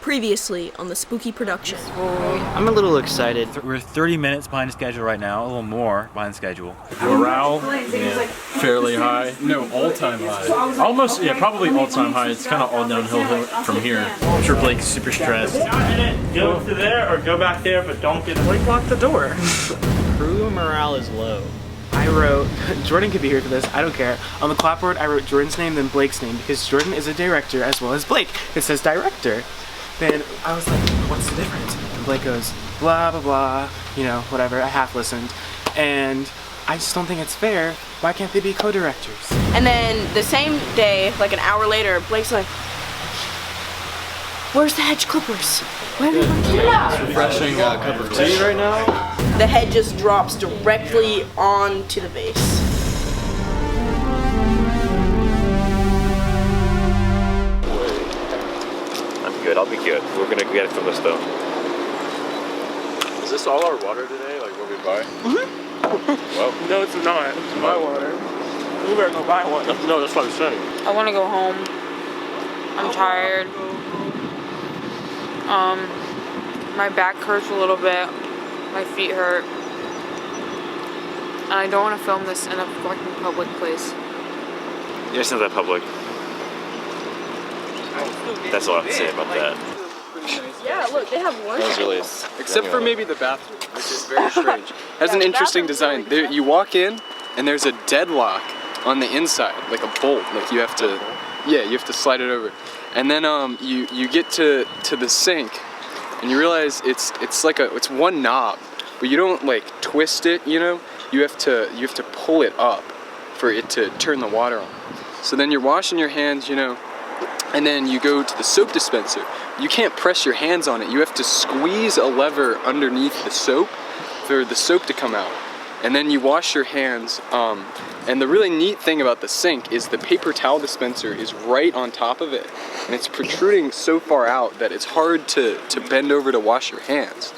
Previously on the Spooky Production. I'm a little excited. We're 30 minutes behind schedule right now, a little more behind schedule. Morale, fairly high. No, all-time high. Almost, yeah, probably all-time high. It's kind of all downhill from here. I'm sure Blake's super stressed. Go to there or go back there, but don't get Blake lock the door. Crew morale is low. I wrote, Jordan could be here for this, I don't care. On the clapboard, I wrote Jordan's name, then Blake's name, because Jordan is a director as well as Blake. It says director. Then I was like, what's the difference? And Blake goes, blah, blah, blah, you know, whatever. I half listened. And I just don't think it's fair. Why can't they be co-directors? And then the same day, like an hour later, Blake's like, where's the hedge clippers? Where are they? Refreshing cup of tea right now. The head just drops directly onto the base. Good, I'll be good. We're gonna get it from this though. Is this all our water today, like what we buy? Well, No, it's not. It's my water. We better go buy one. no, that's what I'm saying. I want to go home. I'm tired. My back hurts a little bit. My feet hurt. And I don't want to film this in a fucking public place. Yeah, it's not that public. That's all I have to say about that. Yeah, look, they have lunch. That was really Except for maybe the bathroom, which is very strange. Has an interesting design. There, you walk in, and there's a deadlock on the inside, like a bolt. Like you have to, yeah, you have to slide it over. And then you get to the sink, and you realize it's one knob, but you don't like twist it. You know, you have to pull it up for it to turn the water on. So then you're washing your hands, you know. And then you go to the soap dispenser. You can't press your hands on it. You have to squeeze a lever underneath the soap for the soap to come out. And then you wash your hands. And the really neat thing about the sink is the paper towel dispenser is right on top of it. And it's protruding so far out that it's hard to bend over to wash your hands.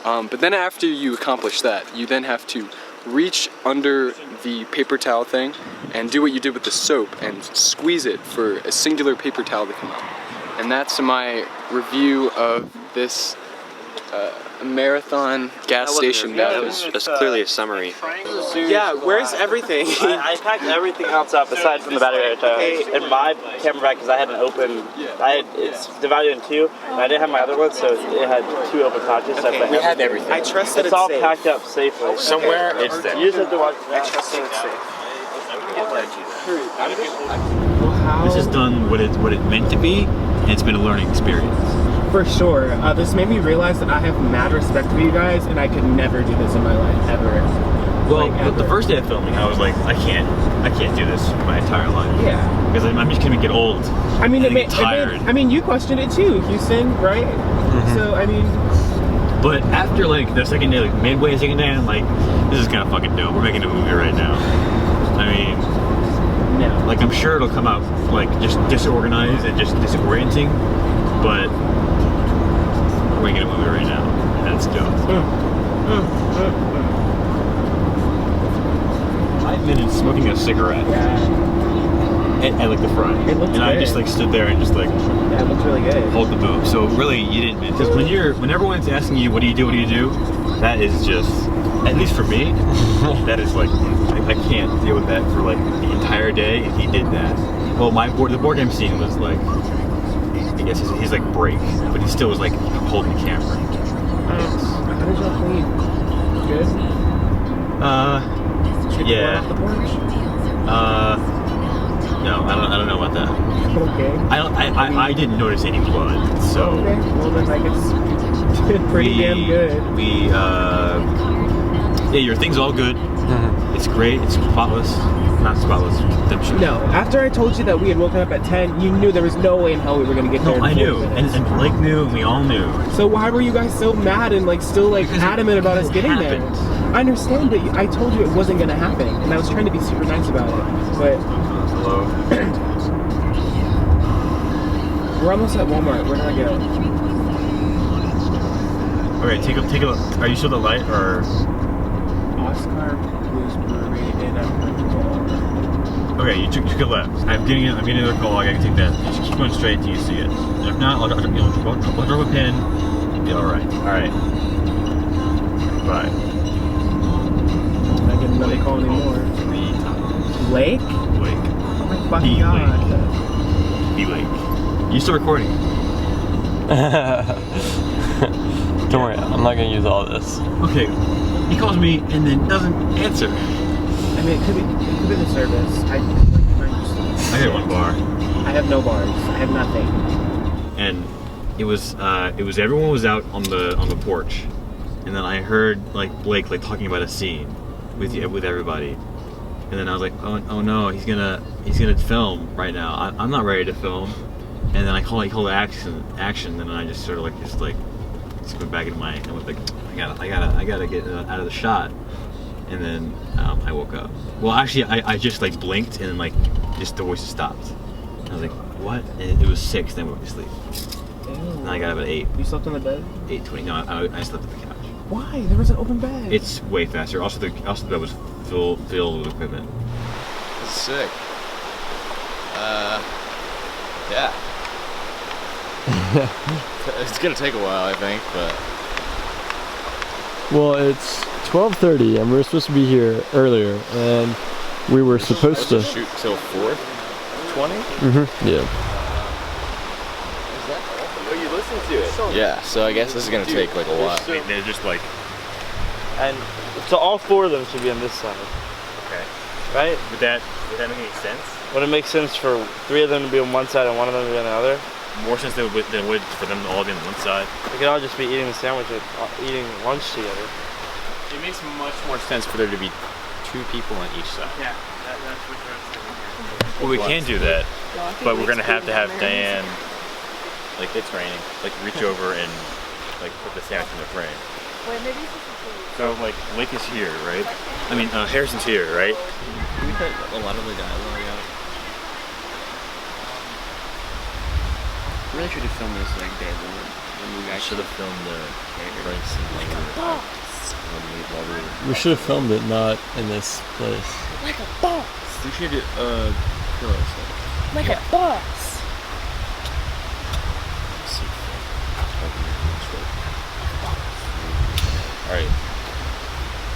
But then after you accomplish that, you then have to reach under the paper towel thing and do what you did with the soap and squeeze it for a singular paper towel to come out. And that's my review of this marathon gas station battle. That's clearly a summary. Yeah, where's everything? I packed everything else up aside from the battery and my camera bag because I had an open. It's divided in two, and I didn't have my other one, so it had two open pouches. So Okay, we had everything. I trust that It's all safe. packed up safely. Somewhere it's there. You just have to watch. I trust that it's safe. This has done what it meant to be, and it's been a learning experience. For sure. This made me realize that I have mad respect for you guys, and I could never do this in my life, ever. Well, Like, the first day of filming, I was like, I can't do this my entire life. Yeah. Because I'm just gonna get old. I mean, and get tired. I mean, you questioned it too, Houston, right? So, I mean... But after like the second day, like midway second day, I'm like, this is kind of fucking dope. We're making a movie right now. I mean, No. like I'm sure it'll come out like just disorganized and just disorienting, but we're making a movie right now, and that's dope. 5 minutes smoking a cigarette at like the front, It looks and I good. just like stood there and just like Yeah, it looks really good. hold the boob. So really, you didn't, because when everyone's asking you, what do you do? That is just, at least for me, that is like, I can't deal with that for like the entire day if he did that. Well, the board game scene was like, I guess he's like break, but he still was like holding the camera. How did y'all clean? Good? Should you Yeah. off the porch? No, I don't know about that. Okay. I didn't notice any blood, so. Okay, well then like it's pretty damn good. Yeah, your thing's all good. It's great. It's spotless. Not spotless. No, after I told you that we had woken up at 10, you knew there was no way in hell we were gonna get there. No, in I 40 knew, minutes. and Blake knew, and we all knew. So why were you guys so mad and like still like adamant about us getting there? I understand, but I told you it wasn't gonna happen, and I was trying to be super nice about it. But Hello. we're almost at Walmart. Where did I go? Okay, take a look. Are you still the light or? Oscar Blues Brewery in okay, you took a left. I'm getting another call. I gotta take that. Just keep going straight until you see it. And if not, I'll drop a pin. Be all right. All right. Bye. I get another call anymore. 3 times. Lake? Lake. Oh my fucking god. Be Lake. You still recording? Don't worry, I'm not gonna use all this. Okay. He calls me and then doesn't answer. I mean, it could be the service. I had 1 bar. I have no bars. I have nothing. And it was everyone was out on the porch, and then I heard like Blake like talking about a scene with everybody, and then I was like, oh no, he's gonna film right now. I'm not ready to film, and then he called action, and then I just sort of like just went back into I went like I gotta get out of the shot, and then I woke up. Well, actually, I just like blinked and then like just the voices stopped. I was like, what? And it was 6, then I went to sleep. And I got up at 8. You slept on the bed? 8:20. No, I slept at the couch. Why? There was an open bed. It's way faster. Also, the bed was filled with equipment. That's sick. Yeah. It's gonna take a while, I think, but. Well, it's 12:30 and we're supposed to be here earlier, and we were supposed to shoot till 4:20. Yeah. Oh, you listen to it. Yeah, so I guess this is gonna take like a while. They're just like. And so all 4 of them should be on this side. Okay. Right? Would that make any sense? Would it make sense for 3 of them to be on one side and 1 of them to be on the other? More sense than it would for them to all be on one side. We could all just be eating the sandwich and eating lunch together. It makes much more sense for there to be 2 people on each side. Yeah, that's what you're saying. Well, we can do that, but we're gonna have to have Diane, like it's raining, like reach over and like put the sandwich in the frame. Wait, maybe So like Lake is here, right? I mean Harrison's here, right? We cut a lot of the dialogue out. Really should have filmed this like day 1. And we should have filmed the Frank's and We should have filmed it not in this place. like a boss. we should kill ourselves. Like a boss. Alright.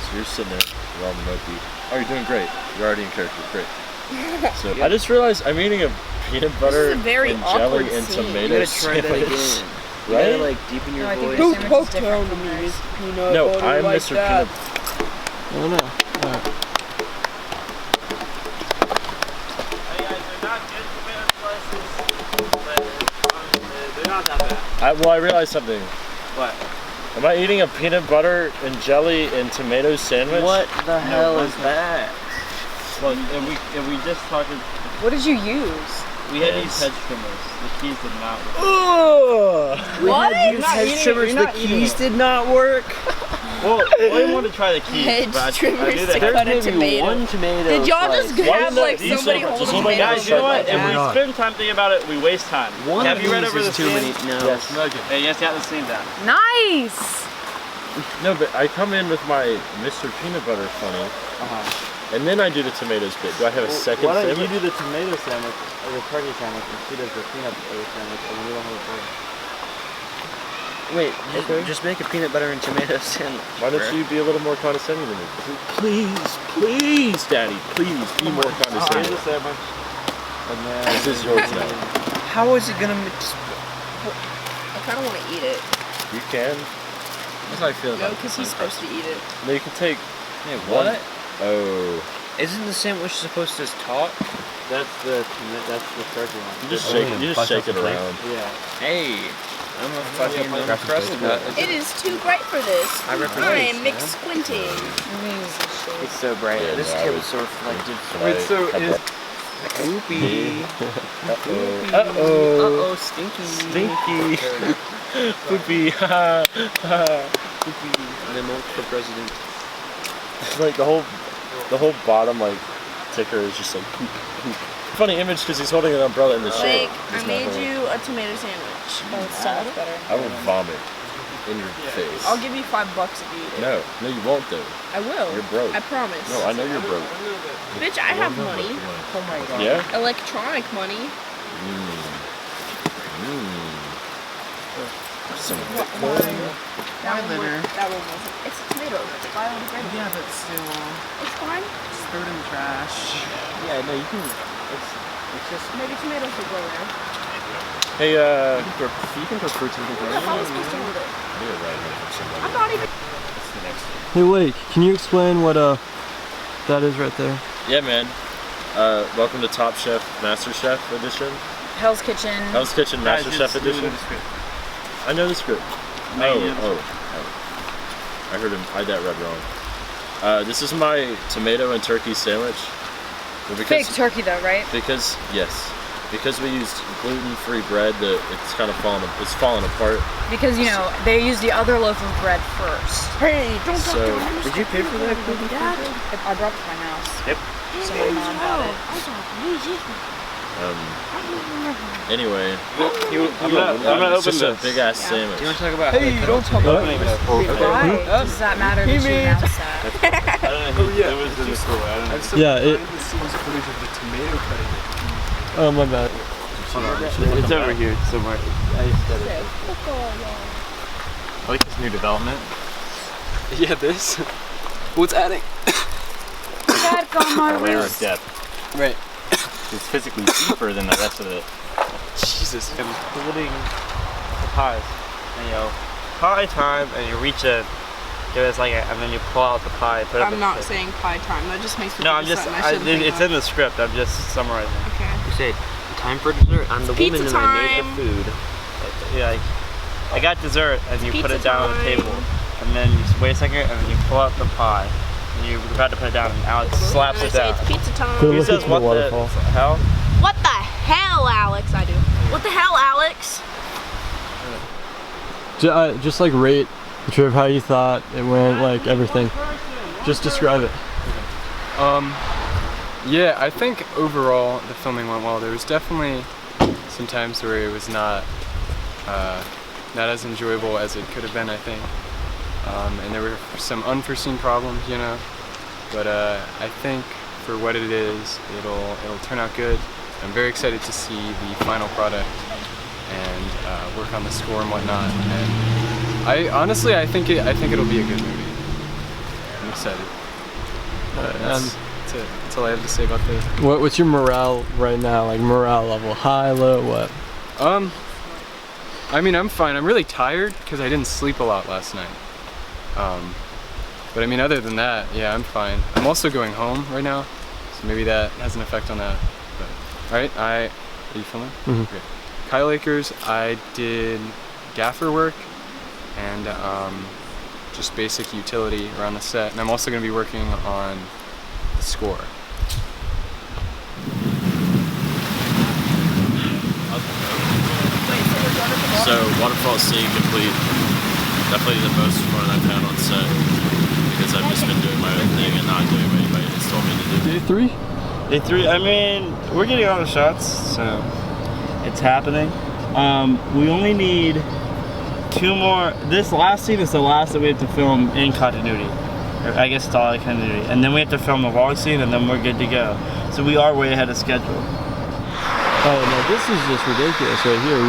So you're sitting there, you're all mopey. Oh, you're doing great. You're already in character. Great. So I just realized I'm eating a peanut butter a very and awkward jelly and scene. tomato you gotta try that sandwich. again. You Right? gotta like deepen your voice. Who poked down to me with peanut No, butter I'm like Mr. that? Peanut. Oh no. I realized something. What? Am I eating a peanut butter and jelly and tomato sandwich? What the hell is that? Look, and we just talking. What did you use? We had these hedge trimmers. The keys did not work. Ugh! What? Hedge trimmers, the keys did not work. Well, I didn't want to try the keys, Hedge but I trimmers do to that. cut a tomato. One tomato. Did y'all just slice. have like These somebody are- hold just a hold my tomato? Guys, you know what? like If we that? spend time thinking about it, we waste time. One Have of you read these over is the too many. scene? No. Yes. Hey, yes, you have the scene down. Nice. No, but I come in with my Mr. Peanut Butter funny, and then I do the tomatoes bit. Do I have a second Why don't sandwich? you do the tomato sandwich, or the turkey sandwich, and she does the peanut butter sandwich, and we don't have a bowl. Wait, just make a peanut butter and tomato sandwich. Why don't you be a little more condescending than me? Please, Daddy, please be more Here's condescending. the sandwich. And then This is yours now. How is it gonna mix? I kind of want to eat it. You can. That's how I feel No, about because he's supposed to eat it. No, you can take Hey, one. what? Oh. Isn't the sandwich supposed to talk? that's the turkey one. You just shake it. You just shake it around. Yeah. Hey, I'm a fucking crusted nut. It is too bright for this. I represent. I'm McSquinting. It's so bright. Yeah, This no, kid I was so reflective. Wait, so is Poopy. Uh-oh. Stinky. Stinky. Poopy. Ha ha. Poopy. The milk for president. Like the whole bottom like ticker is just like poop, poop. Funny image because he's holding an umbrella in the shade. Like, I made you a tomato sandwich. Oh, it's so much better. I will vomit. in your face. I'll give you $5 if you eat it. No, you won't though. I will. You're broke. I promise. No, I know you're broke. Bitch, I have money. Oh my god. Yeah? Electronic money. Some Why litter? That one wasn't. It's a tomato. It's biodegradable. Yeah, but still. It's fine. Just throw it in the trash. Yeah, no, you can. It's just. Maybe tomatoes will grow there. Hey, You can put fruits in the How am I supposed to hold it? I'm not even. Hey, wait, can you explain what that is right there? yeah, man. Welcome to Top Chef, Master Chef edition. Hell's Kitchen. Hell's Kitchen, Master Chef edition. I know the script. Oh. I heard him. I that read wrong. This is my tomato and turkey sandwich. Fake turkey though, right? Because we used gluten-free bread, it's kind of falling apart. Because you know they use the other loaf of bread first. Hey, don't talk So- to me. Did you pay for that? I brought it to my house. Yep. So my mom got it. Anyway, I'm gonna it's open just a this. big ass sandwich. You want to talk about? Hey, don't talk about me. Why does that matter that you announced that? It was in the store. I don't know. Yeah, it. Behind the scenes footage of the tomato cutting. Oh, my bad. It's over here somewhere. I like this new development. Yeah, this. What's adding? A layer of depth. Right. It's physically deeper than the rest of it. Jesus. Holding the pies, and you know, pie time, and you reach a, give it a second, and then you pull out the pie. Put it I'm not saying pie time. That just makes me. No, think I'm just. of something I shouldn't think It's of. in the script. I'm just summarizing. Okay. You said, time for dessert. I'm the Pizza woman and I made time. the food. Yeah, like, I got dessert, and you put Pizza it down on the time. table, and then you just wait a second, and then you pull out the pie, and you're about to put it down, and Alex slaps And I it say down. it's pizza time. Good He looking says, for "What the the waterfall." hell?" What the hell, Alex? I do. What the hell, Alex? Just like rate the trip, how you thought it went, like everything. Just describe it. Yeah, I think overall the filming went well. There was definitely some times where it was not as enjoyable as it could have been, I think. And there were some unforeseen problems, you know. But I think for what it is, it'll turn out good. I'm very excited to see the final product and work on the score and whatnot. And I think it'll be a good movie. I'm excited. That's it. That's all I have to say about this. What's your morale right now? Like morale level, high, low, what? I mean, I'm fine. I'm really tired because I didn't sleep a lot last night. But I mean, other than that, yeah, I'm fine. I'm also going home right now, so maybe that has an effect on that. But, all right, are you filming? Mhm. Okay. Kyle Akers, I did gaffer work and just basic utility around the set, and I'm also going to be working on the score. So waterfall scene complete. Definitely the most fun I've had on set because I've just been doing my own thing and not doing what anybody has told me to do. Day 3? Day 3. I mean, we're getting all the shots, so it's happening. We only need 2 more. This last scene is the last that we have to film in continuity. Or I guess it's all in continuity. And then we have to film the vlog scene, and then we're good to go. So we are way ahead of schedule. Oh no, this is just ridiculous right here.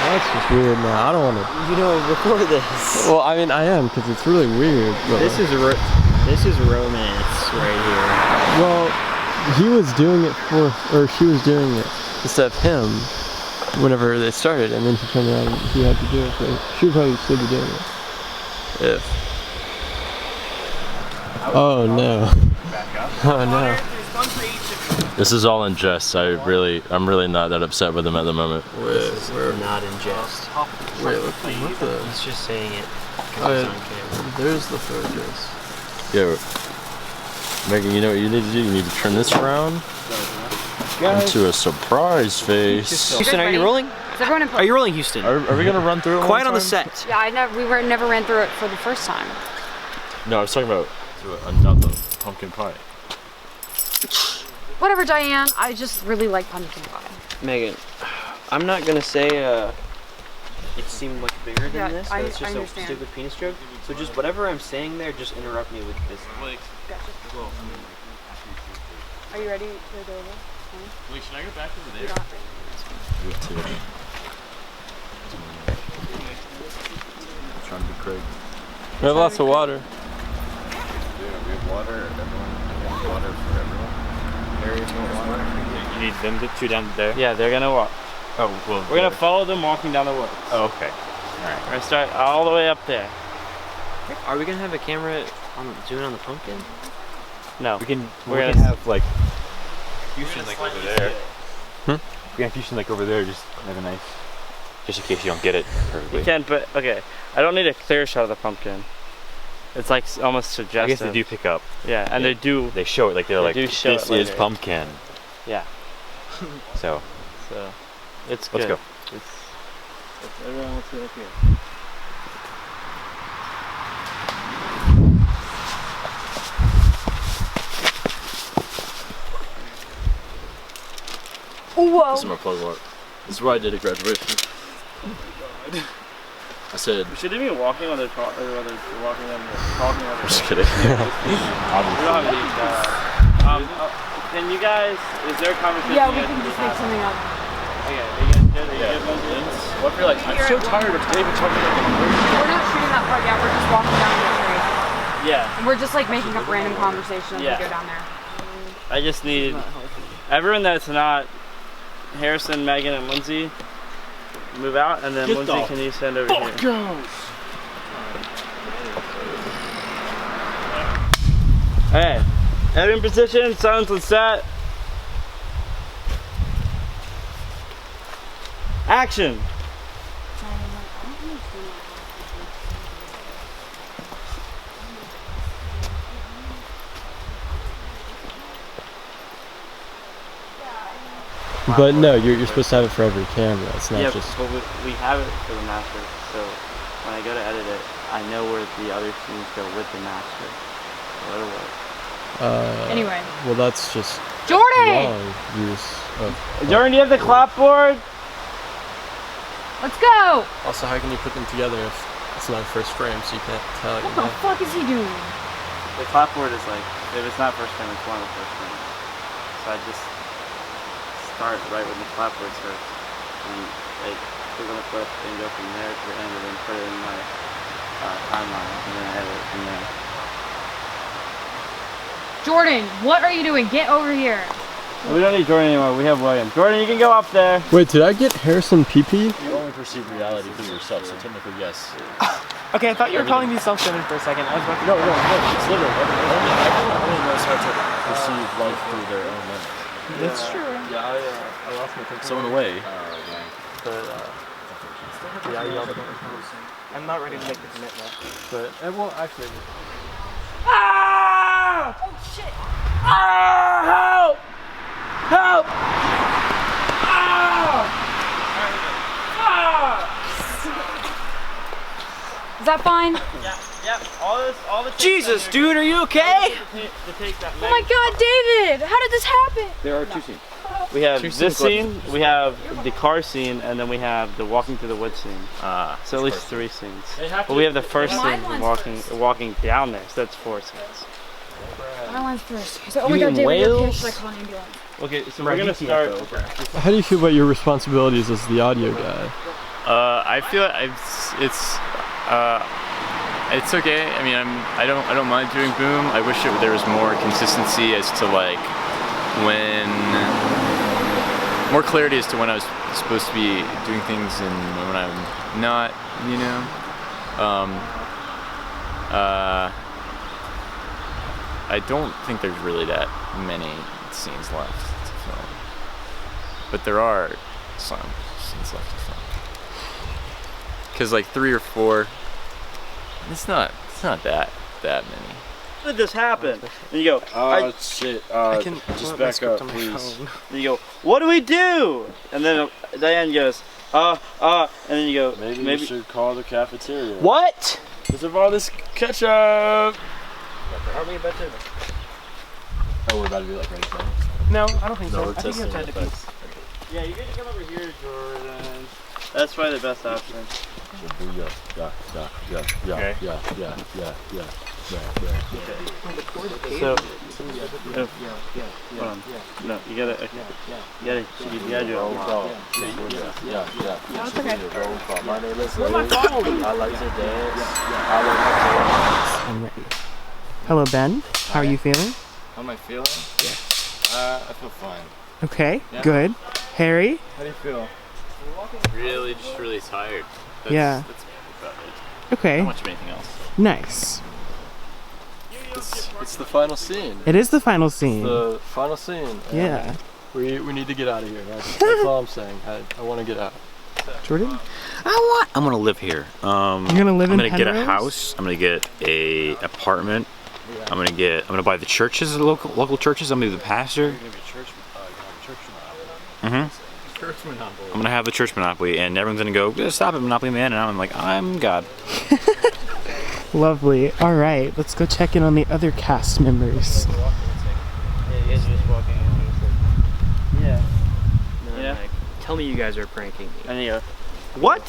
That's just weird now. I don't want to. You don't record this. Well, I mean, I am because it's really weird. But This is romance right here. well, he was doing it or she was doing it instead of him whenever they started, and then he turned around and he had to do it. So she would probably still be doing it. If. Oh no. Oh no. This is all in jest. I'm really not that upset with him at the moment. We're not in jest. Wait, what the? He's just saying it because Oh, it's yeah. on camera. There's the photos. Yo, Megan, you know what you need to do? You need to turn this around into a surprise face. Houston, are you rolling? Is everyone in? Are you rolling, Houston? Are we gonna run through it? Quiet one on the time? set. Yeah, we never ran through it for the first time. No, I was talking about not the pumpkin pie. Whatever, Diane. I just really like pumpkin pie. Megan, I'm not gonna say it seemed like bigger than this, but it's I just a understand. stupid penis joke. So just whatever I'm saying there, just interrupt me with this. Gotcha. Are you ready to go over? Wait, should I go back over You're there? not ready. Trying to be Craig. We have lots of water. Yeah, we have water. We have water for everyone. Areas no water. You need them to two down there? Yeah, they're gonna walk. Oh, well. We're gonna follow them walking down the woods. Oh, okay. We're gonna start all the way up there. Are we gonna have a camera zooming on the pumpkin? No. We can We're gonna have like fusion like over there. We can have fusion like over there, just have a nice, just in case you don't get it perfectly. You can, but okay. I don't need a clear shot of the pumpkin. It's like almost suggestive. I guess they do pick up. Yeah, and they do. They show it like they're like, do this show it is later. pumpkin. Yeah. So it's let's good. go. Everyone, let's go up here. Whoa. This is my plug work. This is where I did at graduation. I said. We shouldn't be walking while they're talking. Or while they're walking and talking. While they're Just kidding. we don't have any. Can you guys? Is there a conversation? Yeah, we can just make something up. Okay, are you guys good? Are you good, Lindsay? What if you're like, I'm so tired of David talking about We're not shooting that part yet. We're just walking down the street. Yeah. And we're just like making up random conversations as we go down there. I just need everyone that's not Harrison, Megan, and Lindsay move out, and then Get Lindsay, the can you send over here? Hey, head in position, silence and set. Action. But no, you're supposed to have it for every camera. It's not Yeah, just. but we have it for the master, so when I go to edit it, I know where the other scenes go with the master. No matter what. Anyway. Well, that's just Jordan! wrong use of. Jordan, do you have the clapboard? Let's go! Also, how can you put them together if it's not first frame, so you can't tell? What the fuck is he doing? The clapboard is like, if it's not first frame, it's one of the first frames. So I just start right with the clapboard starts, and like click on the clip and go from there to the end, and then put it in my timeline, and then I edit it from there. Jordan, what are you doing? Get over here. We don't need Jordan anymore. We have William. Jordan, you can go up there. Wait, did I get Harrison PP? You only perceive reality through yourself, so technically yes. Okay, I thought you were calling me self-centered for a second. I was about to No, it's literally everyone knows how to perceive life through their own lens. That's true. Yeah, I lost my So in a way, I'm not ready to make the commitment. But well, actually. Ah! Oh shit! Ah! Help! Help! Is that fine? Yeah. All the Jesus, dude, are you okay? Oh my god, David! How did this happen? there are two scenes. We have this scene, we have the car scene, and then we have the walking through the woods scene. So at least 3 scenes. But we have the first Mine scene one's walking down there, so that's 4 scenes. My line's first. So, oh my god, David, you're here. Should I call an ambulance? Okay, so we're gonna start. How do you feel about your responsibilities as the audio guy? I feel it's okay. I mean, I don't mind doing boom. I wish there was more consistency as to like more clarity as to when I was supposed to be doing things and when I'm not. You know. I don't think there's really that many scenes left to film, but there are some scenes left to film. Cause like 3 or 4, it's not that many. How did this happen? And you go, Shit. I can just pull up my back script up, on my please. phone. and you go, what do we do? And then Diane goes, and then you go, Maybe we should call the cafeteria. What? Because of all this ketchup. Oh, we're about to be like ready for it. No, I don't think No, so. we're I think you have testing time to the peek. effects. Yeah, you get to come over here, Jordan. That's probably the best option. So, hold on. No, you gotta do it. No, it's okay. I'm ready. Hello, Ben. How are you feeling? How am I feeling? Yeah. I feel fine. Okay, Yeah. good. Harry? How do you feel? Really, just really tired. Yeah. That's about it. Okay. Not much of anything else. Nice. It's the final scene. It is the final scene. The final scene. Yeah. We need to get out of here. That's all I'm saying. I want to get out. Jordan? I'm gonna live here. You're gonna live in I'm gonna get a Penrose? house. I'm gonna get a apartment. I'm gonna buy the churches, the local churches. I'm gonna be the pastor. Church monopoly. I'm gonna have the church monopoly, and everyone's gonna go, stop it, Monopoly Man, and I'm like, I'm God. Lovely. All right, let's go check in on the other cast members. Yeah, you guys are just walking in. Yeah. Yeah. Like, tell me you guys are pranking me. And you go, what?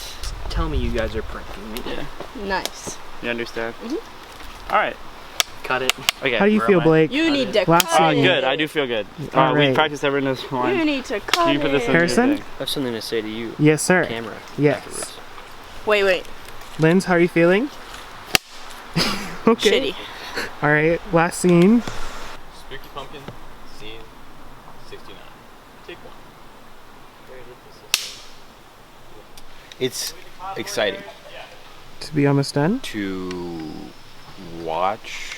Tell me you guys are pranking me. Yeah. Nice. You understand? All right. Cut it. Okay. How do you where feel, am I? Blake? You need to Last cut scene. it. Good. I do feel good. All We right. practiced everyone this one. You need to cut Can you put this it. in Harrison? your thing? I have something to say to you. Yes, sir. Camera. Yes. Afterwards. Wait. Linz, how are you feeling? Okay. Shitty. All right, last scene. Spooky Pumpkin, scene 69. Take one. It's exciting To be almost done. to watch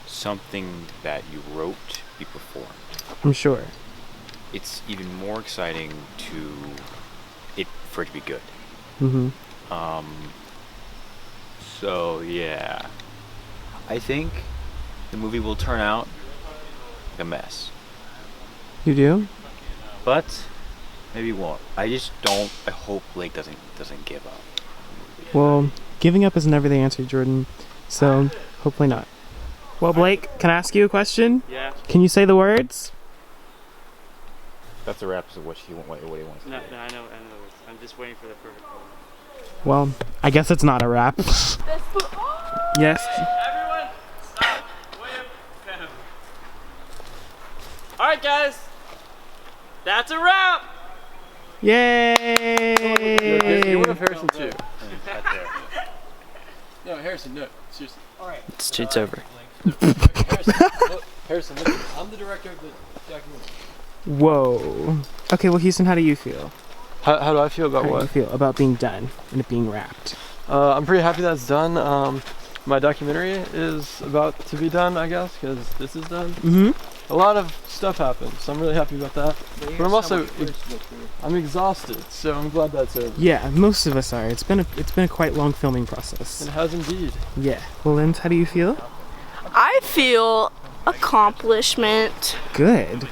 something that you wrote be performed. I'm sure. It's even more exciting for it to be good. Mm-hmm. So yeah, I think the movie will turn out like a mess, You do? but maybe it won't. I hope Blake doesn't give up. Well, giving up is never the answer, Jordan. So, hopefully not. Well, Blake, can I ask you a question? Yeah. Can you say the words? That's a wrap of what he wants. No, I know. I'm just waiting for the perfect one. Well, I guess it's not a wrap. Yes. Everyone, stop. William, Venom. All right, guys. That's a wrap. Yay! You would have Harrison too. No, Harrison, no. Seriously. It's over. Harrison, listen, I'm the director of the documentary. Whoa. Okay, well, Houston, how do you feel? How do I feel about How do you what? feel about being done and it being wrapped? I'm pretty happy that's done. My documentary is about to be done, I guess, because this is done. Mm-hmm. A lot of stuff happened, so I'm really happy about that. But I'm also, I'm exhausted, so I'm glad that's over. Yeah, most of us are. It's been a quite long filming process. It has indeed. Yeah. Well, Linz, how do you feel? I feel accomplishment Good.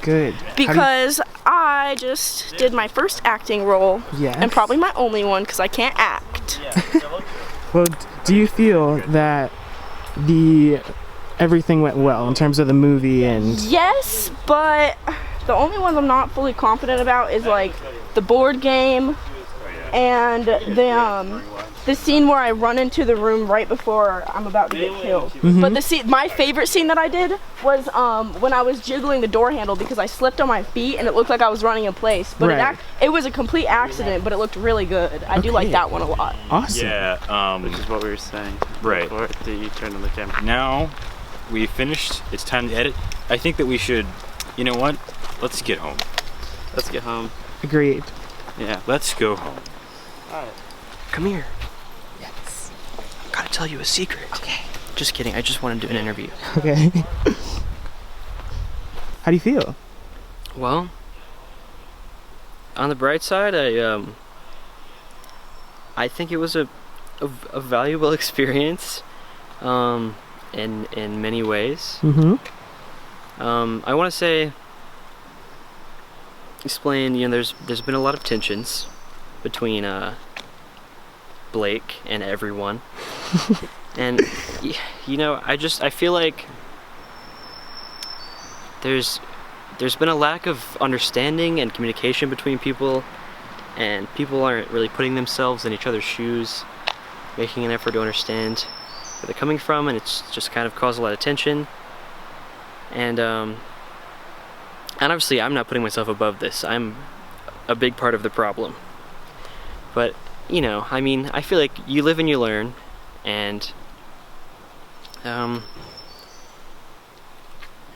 because I just did my first acting role Yes. and probably my only one because I can't act. Well, do you feel that everything went well in terms of the movie and Yes, but the only ones I'm not fully confident about is like the board game and the scene where I run into the room right before I'm about to get killed. But my favorite scene that I did was when I was jiggling the door handle because I slipped on my feet and it looked like I was running in place. But Right. it was a complete accident, but it looked really good. I do like Okay. that one a lot. awesome? Yeah. Which is what we were saying. Right. Before you turned on the camera. Now we finished. It's time to edit. I think that we should. You know what? Let's get home. Let's get home. Agreed. Yeah. Let's go home. Come here. Yes. I gotta tell you a secret. Okay. Just kidding. I just want to do an interview. Okay. How do you feel? Well, on the bright side, I think it was a valuable experience, in many ways. Mm-hmm. I want to explain. There's been a lot of tensions between Blake and everyone, and I feel like there's there's been a lack of understanding and communication between people, and people aren't really putting themselves in each other's shoes, making an effort to understand where they're coming from, and it's just kind of caused a lot of tension. And obviously I'm not putting myself above this. I'm a big part of the problem. But, you know, I mean, I feel like you live and you learn, and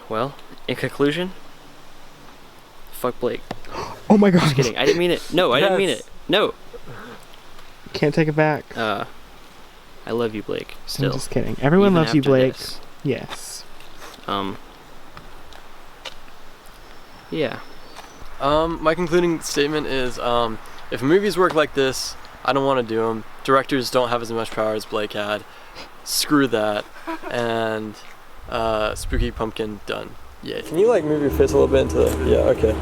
well, in conclusion, fuck Blake. Oh my god. Just kidding. I didn't mean it. No, I didn't mean it. No. Can't take it back. I love you, Blake. Still. I'm just kidding. Everyone Even loves you, after Blake. this. Yes. Yeah. My concluding statement is, if movies work like this, I don't want to do them. Directors don't have as much power as Blake had. Screw that. And Spooky Pumpkin done. Yay. Can you like move your face a little bit into the... Yeah, okay.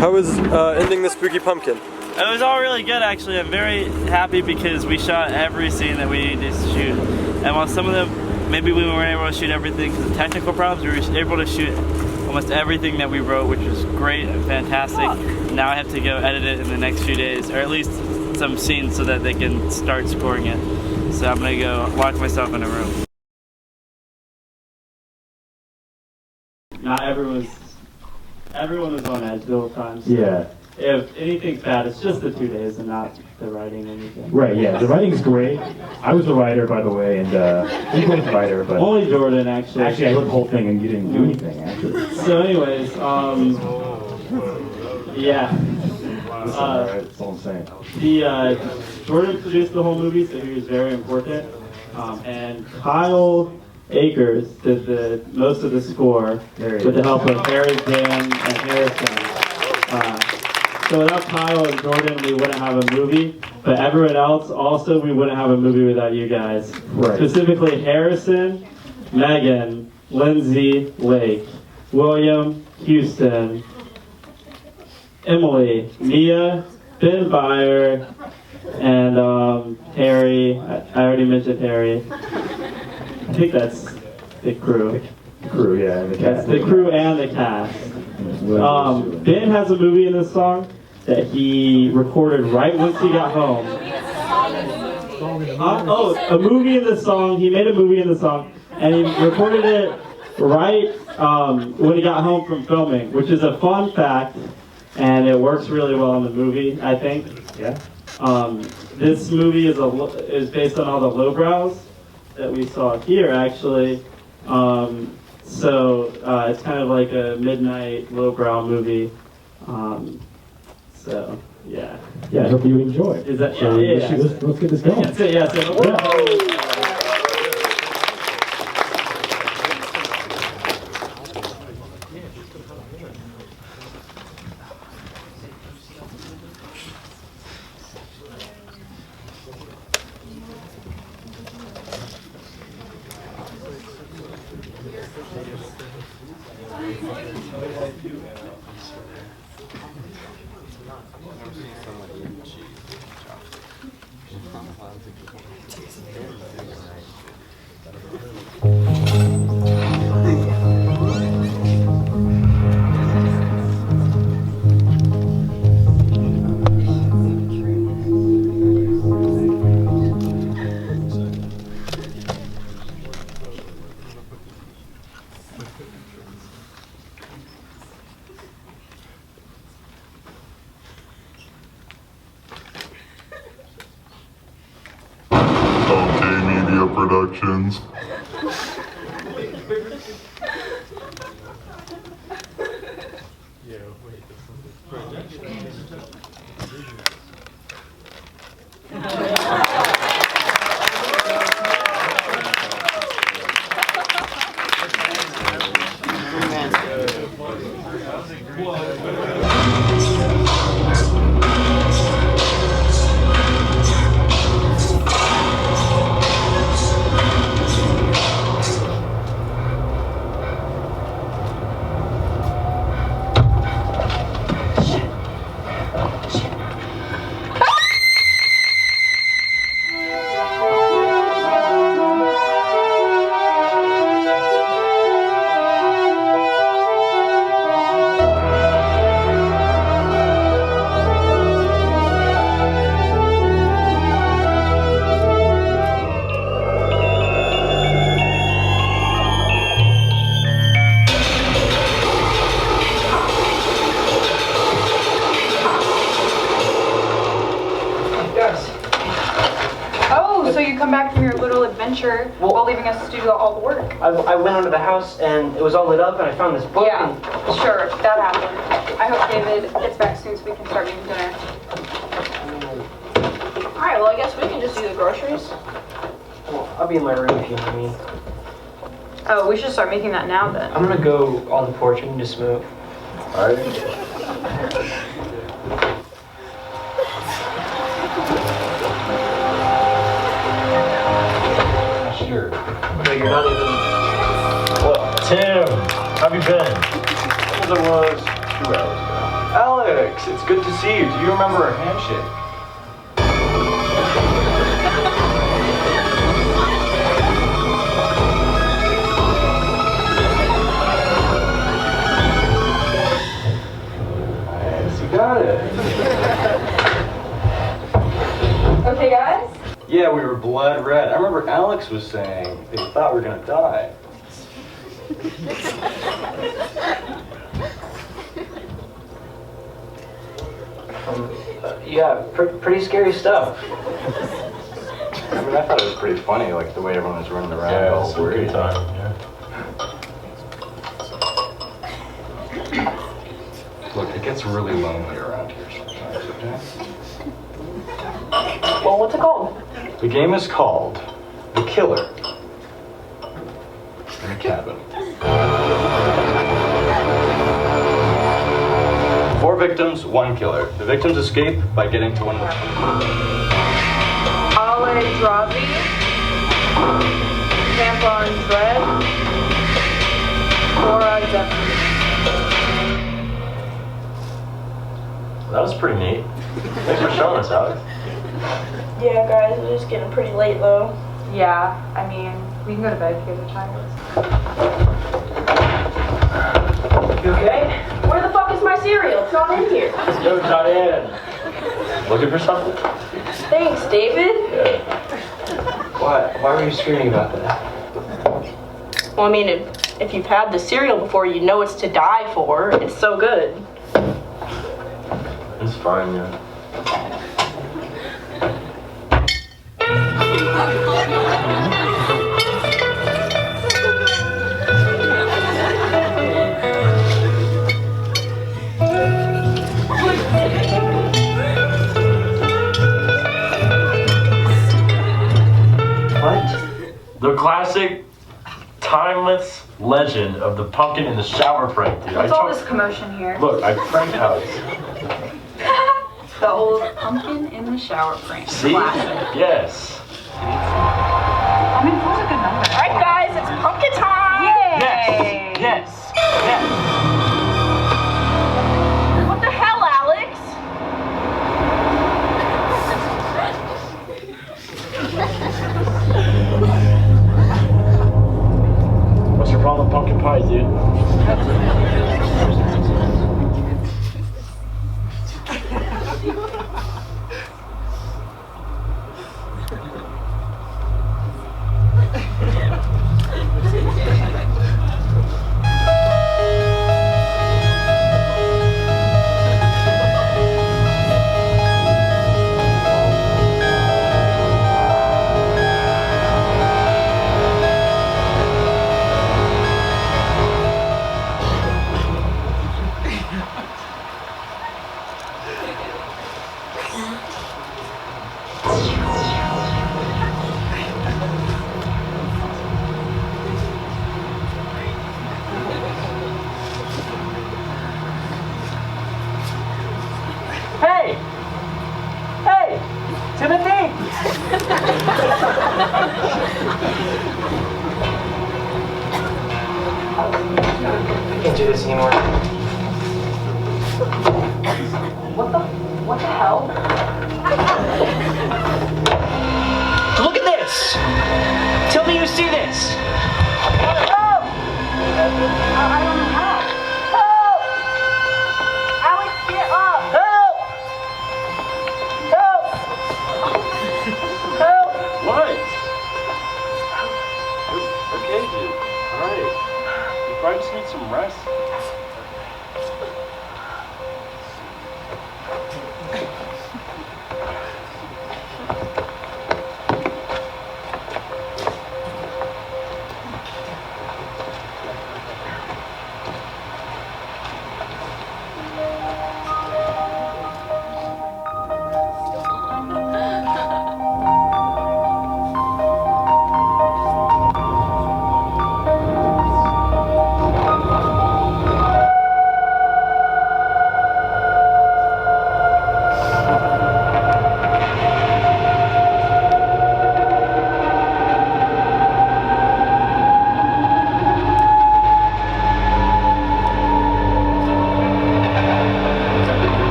How was ending the Spooky Pumpkin? It was all really good, actually. I'm very happy because we shot every scene that we needed to shoot. And while some of them, maybe we weren't able to shoot everything because of technical problems, we were able to shoot almost everything that we wrote, which was great and fantastic. Now I have to go edit it in the next few days, or at least some scenes so that they can start scoring it. So I'm gonna go lock myself in a room. Not everyone was on edge the whole time. So Yeah. if anything's bad, it's just the 2 days and not the writing or anything. Right, yeah, the writing's great. I was the writer, by the way, and you weren't the writer, but... Only Jordan, actually. Actually, I wrote the whole thing and you didn't do anything, actually. So anyways, yeah. That's all right, that's all I'm saying. Jordan produced the whole movie, so he was very important. And Kyle Akers did most of the score with the help of Harry, Dan, and Harrison. So without Kyle and Jordan, we wouldn't have a movie. But everyone else, also, we wouldn't have a movie without you guys. Right. Specifically Harrison, Megan, Lindsay, Lake, William, Houston, Emily, Mia, Ben Byer, and Harry. I already mentioned Harry. I think that's the crew. Crew, yeah, and the That's cast. the crew and the cast. Ben has a movie in this song that he recorded right once he got home. A movie in the song. He made a movie in the song, and he recorded it right when he got home from filming, which is a fun fact, and it works really well in the movie, I think. Yeah. This movie is based on all the lowbrows that we saw here, actually. So it's kind of like a midnight lowbrow movie. So yeah. Yeah, I hope you enjoy. Is that So yeah? let's get this going. That's it. Yeah. So, Media Productions. so you come back from your little adventure while leaving us to do all the work. I went under the house and it was all lit up and I found this book. Yeah, sure, that happened. I hope David gets back soon so we can start making dinner. Alright, well I guess we can just do the groceries. Well, I'll be in my room if you need me. Oh, we should start making that now then. I'm gonna go on the porch and just smoke. Alright. Sure. No, you're not even... Well, Tim, how have you been? As I was 2 hours ago. Alex, it's good to see you. Do you remember our handshake? Yes, you got it. Okay, guys? Yeah, we were blood red. I remember Alex was saying they thought we were gonna die. Yeah, pretty scary stuff. I mean, I thought it was pretty funny, like the way everyone was running around. Yeah, all it's a worried. good time, yeah. Look, it gets really lonely around here sometimes, okay? Well, what's it called? The game is called The Killer in a Cabin. 4 victims, 1 killer. The victims escape by getting to one of the... Ale Dravi, Tampon Dread, Cora Jeffrey. That was pretty neat. Thanks for showing us, Alex. Yeah, guys, it's just getting pretty late though. Yeah, I mean, we can go to bed if you guys are tired. You okay? Where the fuck is my cereal? It's not in here. Yo, Diane. Looking for something? Thanks, David. Yeah. Why were you screaming about that? Well, I mean, if you've had the cereal before, you know it's to die for. It's so good. It's fine, yeah. The classic, timeless legend of the pumpkin in the shower prank, dude. What's all this commotion here? Look, I pranked Alex. The old pumpkin in the shower prank. See? Classic. Yes. I mean, 4's a good number. Alright, guys, it's pumpkin time! Yay! Yes. Yes. What the hell, Alex? What's your problem with pumpkin pie, dude? Hey! Hey! Timothy! I can't do this anymore. What the hell? Look at this! Tell me you see this! Oh! I don't know how. Help! Alex, get up! Help! Help! Help! What? Okay, dude. Alright. You probably just need some rest.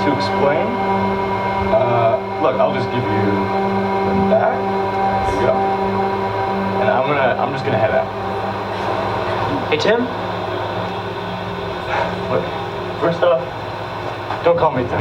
to explain. Look, I'll just give you them back. There you go. And I'm just gonna head out. Hey, Tim? Look, first off, don't call me Tim.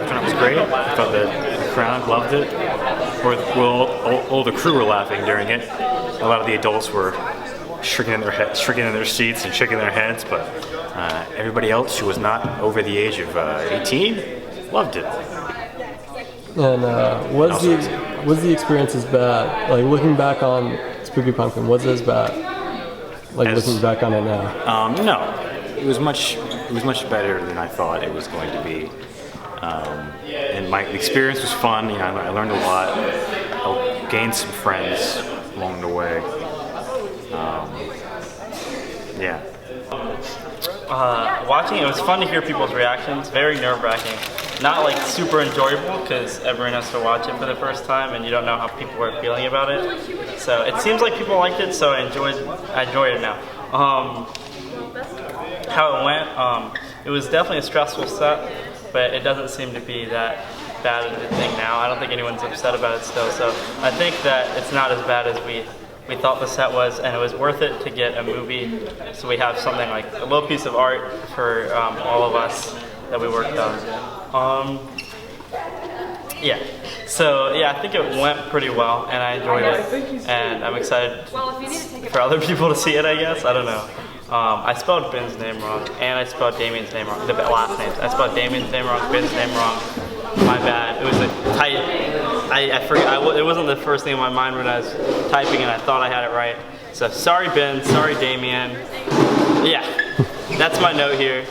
It was great. I thought the crowd loved it. All the crew were laughing during it. A lot of the adults were shrinking in their seats and shaking their heads, but everybody else who was not over the age of 18 loved it. And was the experience as bad? Like looking back on Spooky Pumpkin, was it as bad? Like looking back on it now? No, it was much better than I thought it was going to be. And my experience was fun. You know, I learned a lot. I gained some friends along the way. Watching it was fun to hear people's reactions. Very nerve-wracking. not like super enjoyable because everyone has to watch it for the first time and you don't know how people are feeling about it. So it seems like people liked it, so I enjoy it now. How it went, it was definitely a stressful set, but it doesn't seem to be that bad a thing now. I don't think anyone's upset about it still, so I think that it's not as bad as we thought the set was, and it was worth it to get a movie, so we have something like a little piece of art for all of us that we worked on. Yeah, so yeah, I think it went pretty well, and I enjoyed it, and I'm excited for other people to see it, I guess. I don't know. I spelled Ben's name wrong, and I spelled Damien's name wrong, the last names. I spelled Damien's name wrong, Ben's name wrong. My bad. It was a tight, I forgot, it wasn't the first thing in my mind when I was typing, and I thought I had it right. So sorry Ben, sorry Damien. Yeah, that's my note here.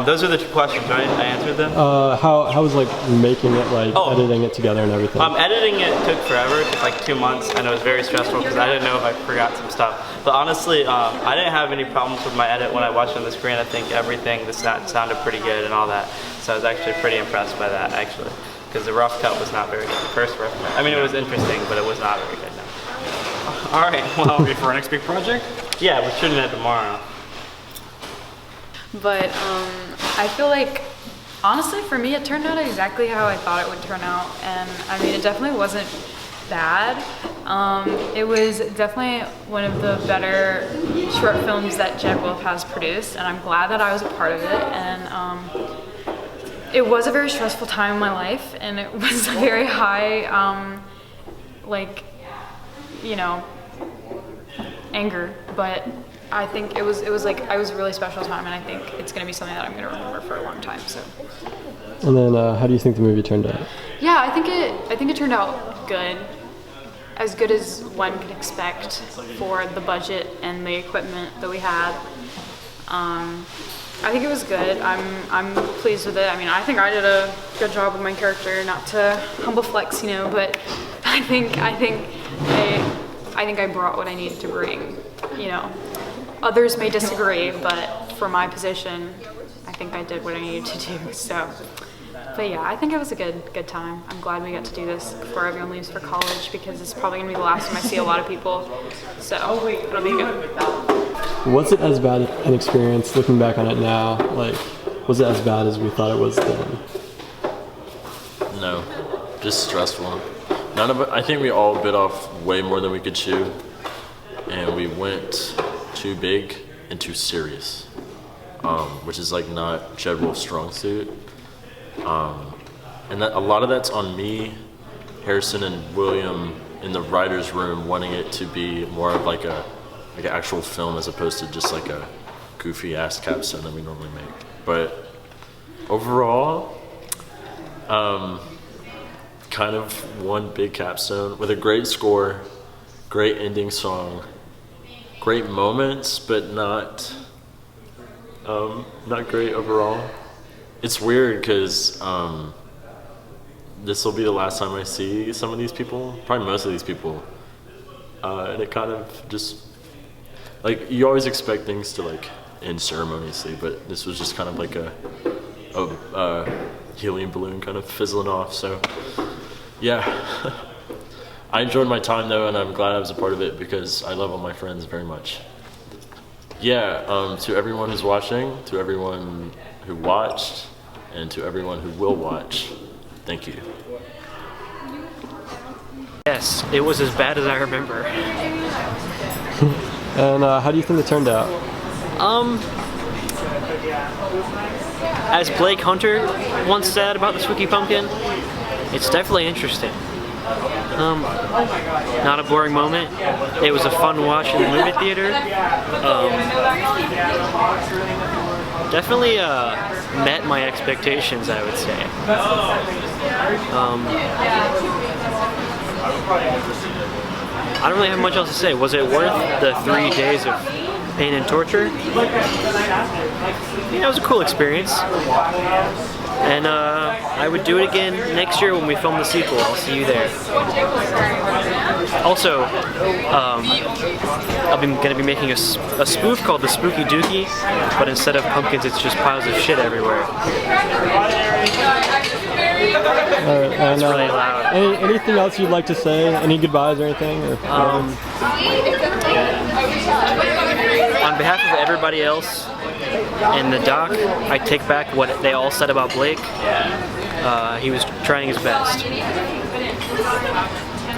Those are the 2 questions, right? I answered them? How was like making it, like editing it together and everything? Editing it took forever. It took like 2 months, and it was very stressful because I didn't know if I forgot some stuff. But honestly, I didn't have any problems with my edit when I watched it on the screen. I think everything, the sounded pretty good and all that. So I was actually pretty impressed by that, actually, because the rough cut was not very good. The first rough cut. I mean, it was interesting, but it was not very good. No. All right. Well, ready for our next big project? Yeah, we're shooting it tomorrow. But I feel like, honestly, for me, it turned out exactly how I thought it would turn out. And I mean, it definitely wasn't bad. It was definitely one of the better short films that Jed Wilf has produced, and I'm glad that I was a part of it. And it was a very stressful time in my life, and it was a very high, like, you know, anger, but I think it was a really special time, and I think it's going to be something that I'm going to remember for a long time. So. And then, how do you think the movie turned out? Yeah, I think it turned out good, as good as one could expect for the budget and the equipment that we had. I think it was good. I'm pleased with it. I mean, I think I did a good job with my character. Not to humble flex, you know, but I think I brought what I needed to bring. You know. Others may disagree, but for my position, I think I did what I needed to do. So, but yeah, I think it was a good time. I'm glad we got to do this before everyone leaves for college, because it's probably gonna be the last time I see a lot of people. So it'll be good. Was it as bad an experience looking back on it now? Like, was it as bad as we thought it was then? No, just stressful. None of it. I think we all bit off way more than we could chew, and we went too big and too serious, which is like not Jed Wolf's strong suit, and that a lot of that's on me, Harrison, and William in the writers' room wanting it to be more of like an actual film as opposed to just like a goofy ass capstone that we normally make. But overall, kind of one big capstone with a great score, great ending song. Great moments, but not great overall. It's weird because this will be the last time I see some of these people, probably most of these people, and it kind of just, like, you always expect things to like end ceremoniously, but this was just kind of like a helium balloon kind of fizzling off. So yeah. I enjoyed my time though, and I'm glad I was a part of it because I love all my friends very much. Yeah, to everyone who's watching, to everyone who watched, and to everyone who will watch, thank you. Yes, it was as bad as I remember. And how do you think it turned out? As Blake Hunter once said about the Spooky Pumpkin, it's definitely interesting. Not a boring moment. It was a fun watch in the movie theater. Definitely met my expectations, I would say. I don't really have much else to say. Was it worth the 3 days of pain and torture? Yeah, it was a cool experience. And I would do it again next year when we film the sequel. I'll see you there. Also, I'm going to be making a spoof called the Spooky Dookie, but instead of pumpkins, it's just piles of shit everywhere. And, really loud. Anything else you'd like to say? Any goodbyes or anything? Or, on behalf of everybody else in the doc, I take back what they all said about Blake. He was trying his best.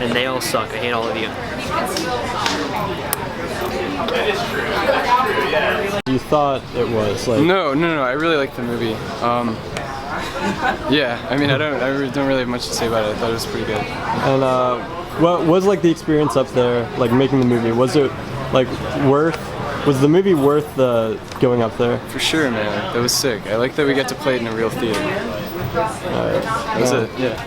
And they all suck. I hate all of you. You thought it was like... No. I really liked the movie. Yeah, I mean, I don't really have much to say about it. I thought it was pretty good. And what was like the experience up there, like making the movie? Was it like was the movie worth going up there? For sure, man. That was sick. I like that we got to play it in a real theater. That was it, yeah.